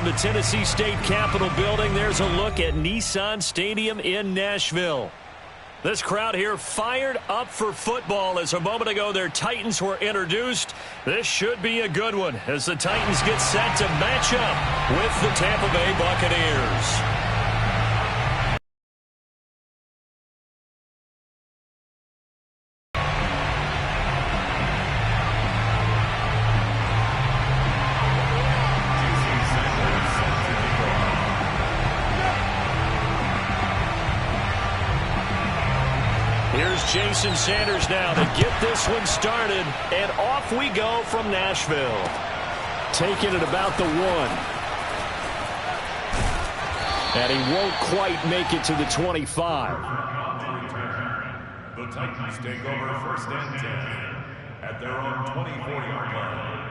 the Tennessee State Capitol building, there's a look at Nissan Stadium in Nashville. This crowd here fired up for football as a moment ago their Titans were introduced. This should be a good one as the Titans get set to match up with the Tampa Bay Buccaneers. Here's Jason Sanders now to get this one started, and off we go from Nashville. Taking it about the 1. And he won't quite make it to the 25. The Titans take over first and 10 at their own 24-yard line.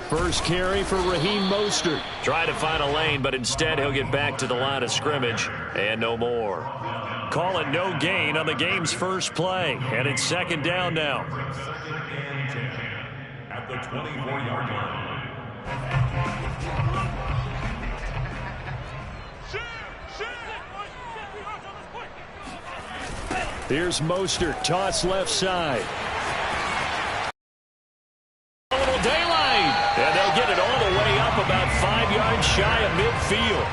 First carry for Raheem Mostert. Try to find a lane, but instead he'll get back to the line of scrimmage and no more. Call it no gain on the game's first play, and it's second down now. Second and 10 at the 24-yard line. Here's Mostert, toss left side. And they'll get it all the way up about 5 yards shy of midfield.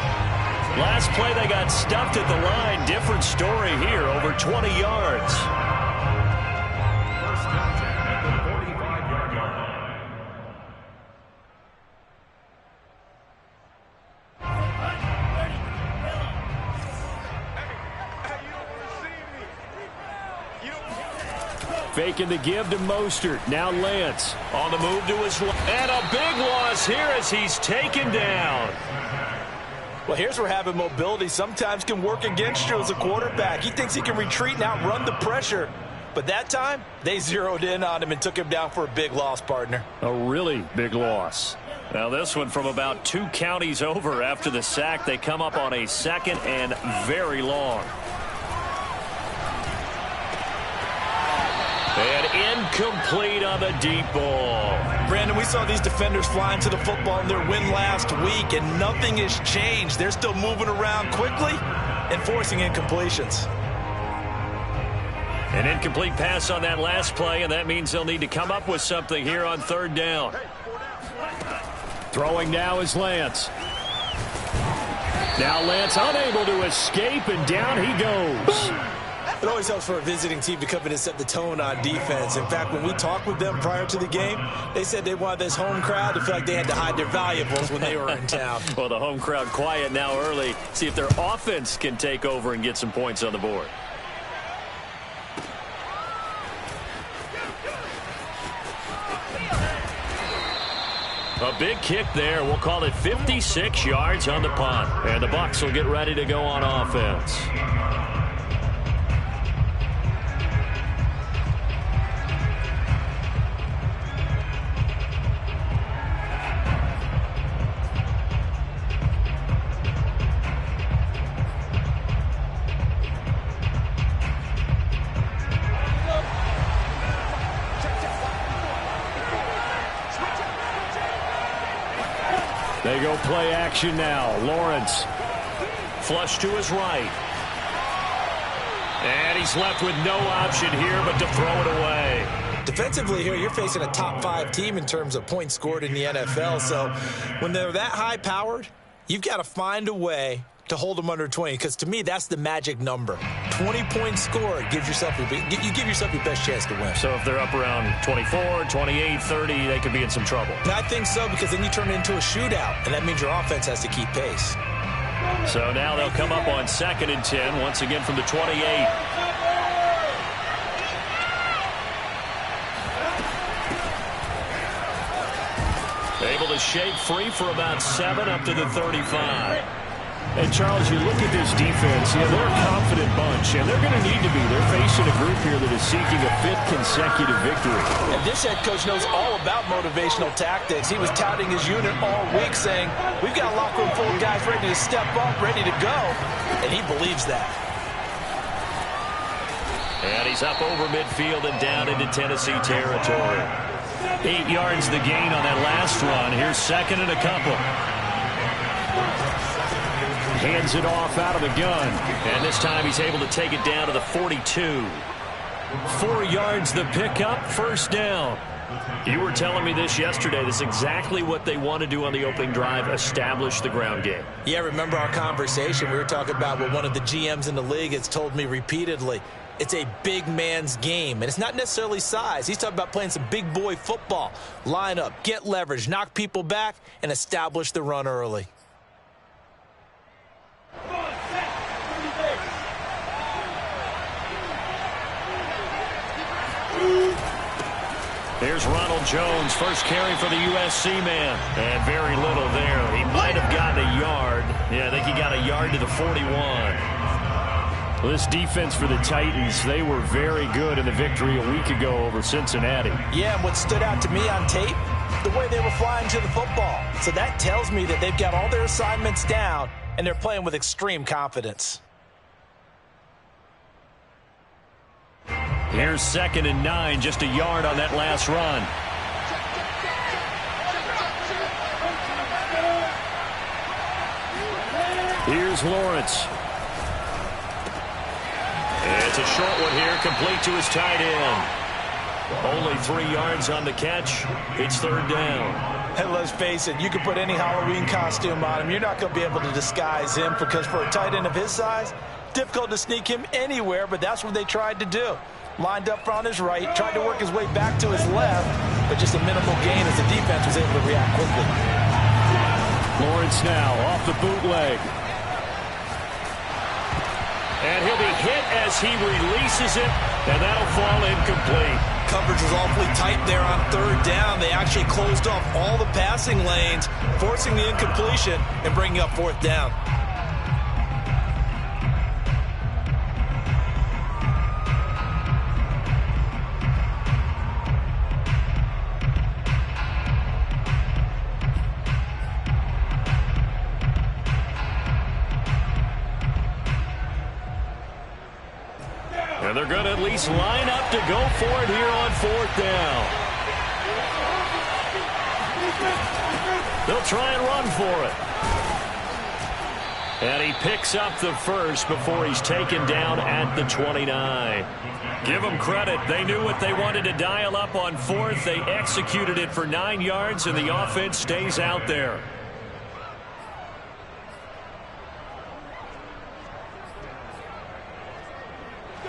Last play they got stuffed at the line. Different story here, over 20 yards. First and 10 at the 45-yard line. Faking the give to Mostert. Now Lance on the move to his left. And a big loss here as he's taken down. Well, here's where having mobility sometimes can work against you as a quarterback. He thinks he can retreat and outrun the pressure. But that time, they zeroed in on him and took him down for a big loss, partner. A really big loss. Now this one from about 2 counties over after the sack. They come up on a second and very long. And incomplete on the deep ball. Brandon, we saw these defenders flying to the football in their win last week, and nothing has changed. They're still moving around quickly and forcing incompletions. An incomplete pass on that last play, and that means they'll need to come up with something here on third down. Throwing now is Lance. Now Lance unable to escape, and down he goes. It always helps for a visiting team to come in and set the tone on defense. In fact, when we talked with them prior to the game, they said they wanted this home crowd to feel like they had to hide their valuables when they were in town. Well, the home crowd quiet now early. See if their offense can take over and get some points on the board. A big kick there. We'll call it 56 yards on the punt. And the Bucs will get ready to go on offense. They go play action now. Lawrence. Flush to his right. And he's left with no option here but to throw it away. Defensively here, you're facing a top 5 team in terms of points scored in the NFL. So when they're that high-powered, you've got to find a way to hold them under 20, because to me, that's the magic number. 20 points scored, you give yourself your best chance to win. So if they're up around 24, 28, 30, they could be in some trouble. And I think so, because then you turn it into a shootout, and that means your offense has to keep pace. So now they'll come up on 2nd and 10, once again from the 28. Able to shake free for about 7 up to the 35. And, Charles, you look at this defense, they're a confident bunch, and they're going to need to be. They're facing a group here that is seeking a 5th consecutive victory. And this head coach knows all about motivational tactics. He was touting his unit all week, saying, we've got a locker room full of guys ready to step up, ready to go, and he believes that. And he's up over midfield and down into Tennessee territory. 8 yards the gain on that last run. Here's second and a couple. Hands it off out of the gun. And this time he's able to take it down to the 42. 4 yards the pickup, first down. You were telling me this yesterday. This is exactly what they want to do on the opening drive, establish the ground game. Yeah, remember our conversation? We were talking about what one of the GMs in the league has told me repeatedly. It's a big man's game, and it's not necessarily size. He's talking about playing some big boy football. Line up, get leverage, knock people back, and establish the run early. Here's Ronald Jones, first carry for the USC man. And very little there. He might have gotten a yard. Yeah, I think he got a yard to the 41. Well, this defense for the Titans, they were very good in the victory a week ago over Cincinnati. Yeah, and what stood out to me on tape, the way they were flying to the football. So that tells me that they've got all their assignments down, and they're playing with extreme confidence. Here's second and 9, just a yard on that last run. Here's Lawrence. It's a short one here, complete to his tight end. Only 3 yards on the catch. It's third down. And let's face it, you can put any Halloween costume on him. You're not going to be able to disguise him because for a tight end of his size, difficult to sneak him anywhere, but that's what they tried to do. Lined up on his right, tried to work his way back to his left, but just a minimal gain as the defense was able to react quickly. Lawrence now off the bootleg. And he'll be hit as he releases it, and that'll fall incomplete. Coverage was awfully tight there on third down. They actually closed off all the passing lanes, forcing the incompletion and bringing up fourth down. And they're going to at least line up to go for it here on fourth down. They'll try and run for it. And he picks up the first before he's taken down at the 29. Give them credit. They knew what they wanted to dial up on fourth. They executed it for 9 yards, and the offense stays out there.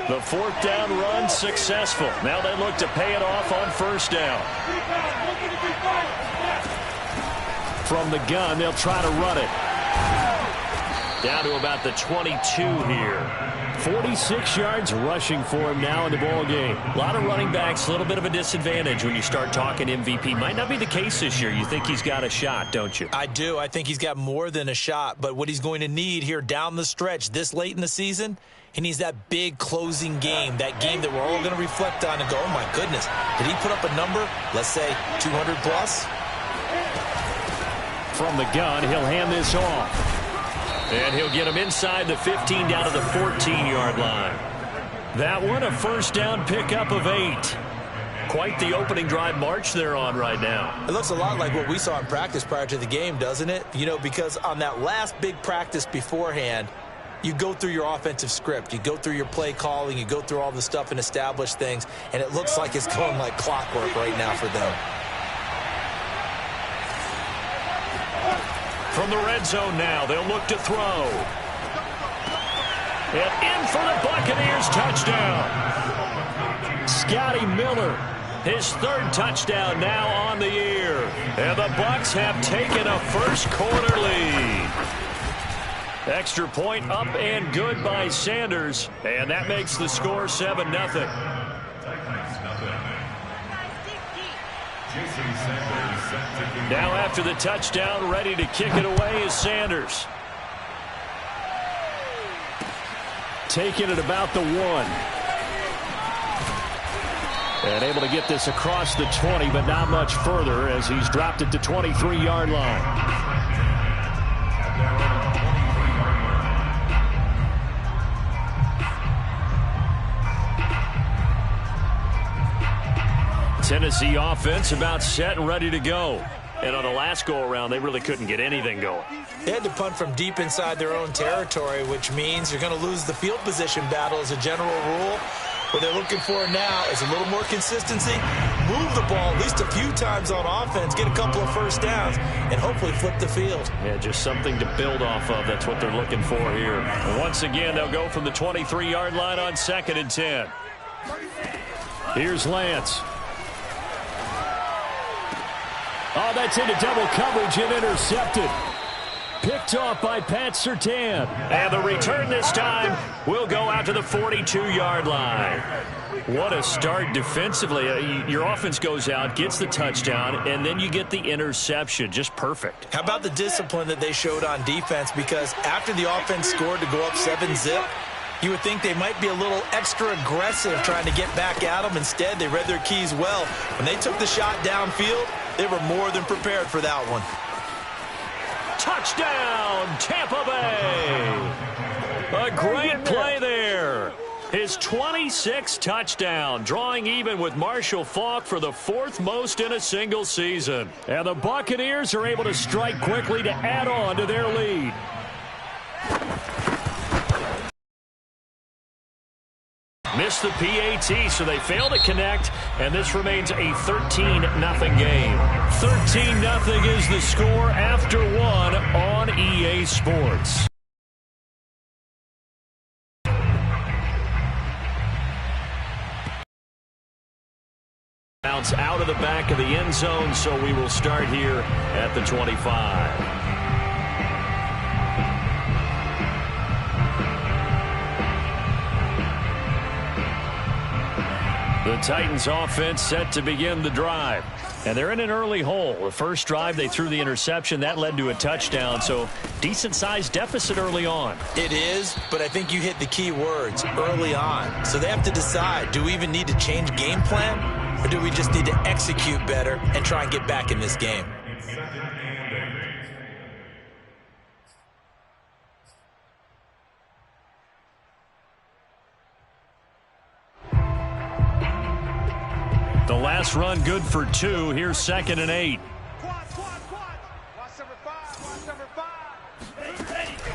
The fourth down run successful. Now they look to pay it off on first down. From the gun, they'll try to run it. Down to about the 22 here. 46 yards rushing for him now in the ball game. A lot of running backs, a little bit of a disadvantage when you start talking MVP. Might not be the case this year. You think he's got a shot, don't you? I do. I think he's got more than a shot. But what he's going to need here down the stretch this late in the season, he needs that big closing game, that game that we're all going to reflect on and go, oh, my goodness, did he put up a number, let's say 200 plus? From the gun, he'll hand this off. And he'll get him inside the 15 down to the 14-yard line. That one, a first down pickup of 8. Quite the opening drive march they're on right now. It looks a lot like what we saw in practice prior to the game, doesn't it? You know, because on that last big practice beforehand, you go through your offensive script. You go through your play calling. You go through all the stuff and establish things. And it looks like it's going like clockwork right now for them. From the red zone now, they'll look to throw. And in for the Buccaneers touchdown. Scotty Miller, his third touchdown now on the year. And the Bucs have taken a first quarter lead. Extra point up and good by Sanders. And that makes the score 7-0. Now after the touchdown, ready to kick it away is Sanders. taken at about the 1. And able to get this across the 20, but not much further as he's dropped it to 23-yard line. Tennessee offense about set and ready to go. And on the last go-around, they really couldn't get anything going. They had to punt from deep inside their own territory, which means you're going to lose the field position battle as a general rule. What they're looking for now is a little more consistency, move the ball at least a few times on offense, get a couple of first downs, and hopefully flip the field. Yeah, just something to build off of. That's what they're looking for here. And once again, they'll go from the 23-yard line on 2nd and 10. Here's Lance. Oh, that's into double coverage and intercepted. Picked off by Pat Surtain. And the return this time will go out to the 42-yard line. What a start defensively. Your offense goes out, gets the touchdown, and then you get the interception. Just perfect. How about the discipline that they showed on defense? Because after the offense scored to go up 7-zip, you would think they might be a little extra aggressive trying to get back at them. Instead, they read their keys well. When they took the shot downfield, they were more than prepared for that one. Touchdown, Tampa Bay. A great play there. His 26th touchdown, drawing even with Marshall Faulk for the 4th most in a single season. And the Buccaneers are able to strike quickly to add on to their lead. Missed the PAT, so they fail to connect, and this remains a 13-0 game. 13-0 is the score after 1 on EA Sports. Bounce out of the back of the end zone, so we will start here at the 25. The Titans offense set to begin the drive. And they're in an early hole. The first drive, they threw the interception. That led to a touchdown, so decent-sized deficit early on. It is, but I think you hit the key words, early on. So they have to decide, do we even need to change game plan, or do we just need to execute better and try and get back in this game? The last run good for 2. Here's 2nd and 8.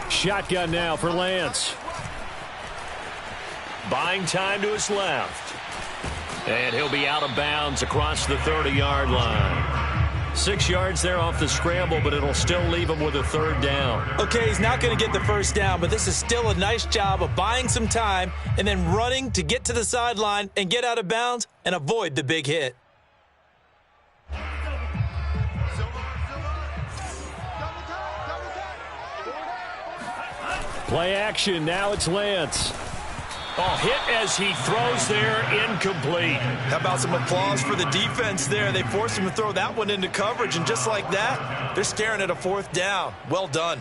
Shotgun now for Lance. Buying time to his left. And he'll be out of bounds across the 30-yard line. 6 yards there off the scramble, but it'll still leave him with a 3rd down. Okay, he's not going to get the first down, but this is still a nice job of buying some time and then running to get to the sideline and get out of bounds and avoid the big hit. Play action. Now it's Lance. Oh, hit as he throws there, incomplete. How about some applause for the defense there? They forced him to throw that one into coverage, and just like that, they're staring at a 4th down. Well done.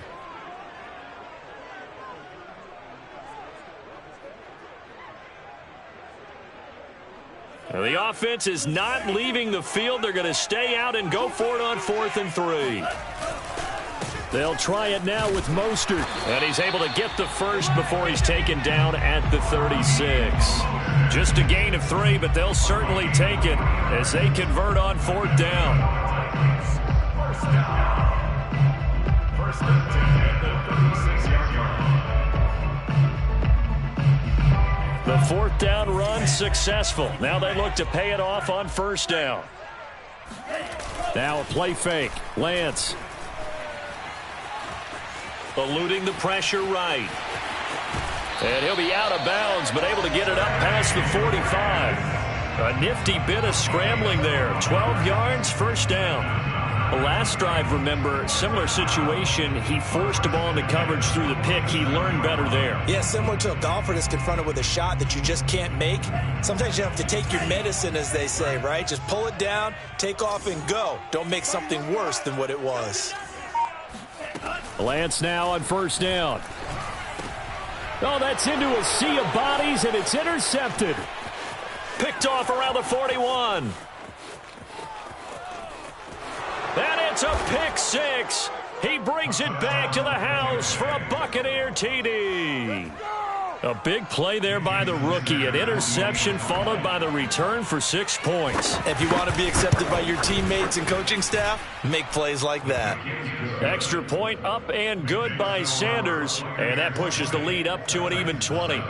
The offense is not leaving the field. They're going to stay out and go for it on 4th and 3. They'll try it now with Mostert. And he's able to get the first before he's taken down at the 36. Just a gain of 3, but they'll certainly take it as they convert on 4th down. First and 10 at the 36-yard line. The 4th down run successful. Now they look to pay it off on 1st down. Now a play fake. Lance. Eluding the pressure right. And he'll be out of bounds, but able to get it up past the 45. A nifty bit of scrambling there. 12 yards, 1st down. The last drive, remember, similar situation. He forced a ball into coverage through the pick. He learned better there. Yeah, similar to a golfer that's confronted with a shot that you just can't make. Sometimes you have to take your medicine, as they say, right? Just pull it down, take off, and go. Don't make something worse than what it was. Lance now on 1st down. Oh, that's into a sea of bodies, and it's intercepted. Picked off around the 41. And it's a pick six. He brings it back to the house for a Buccaneer TD. A big play there by the rookie. An interception followed by the return for 6 points. If you want to be accepted by your teammates and coaching staff, make plays like that. Extra point up and good by Sanders. And that pushes the lead up to an even 20.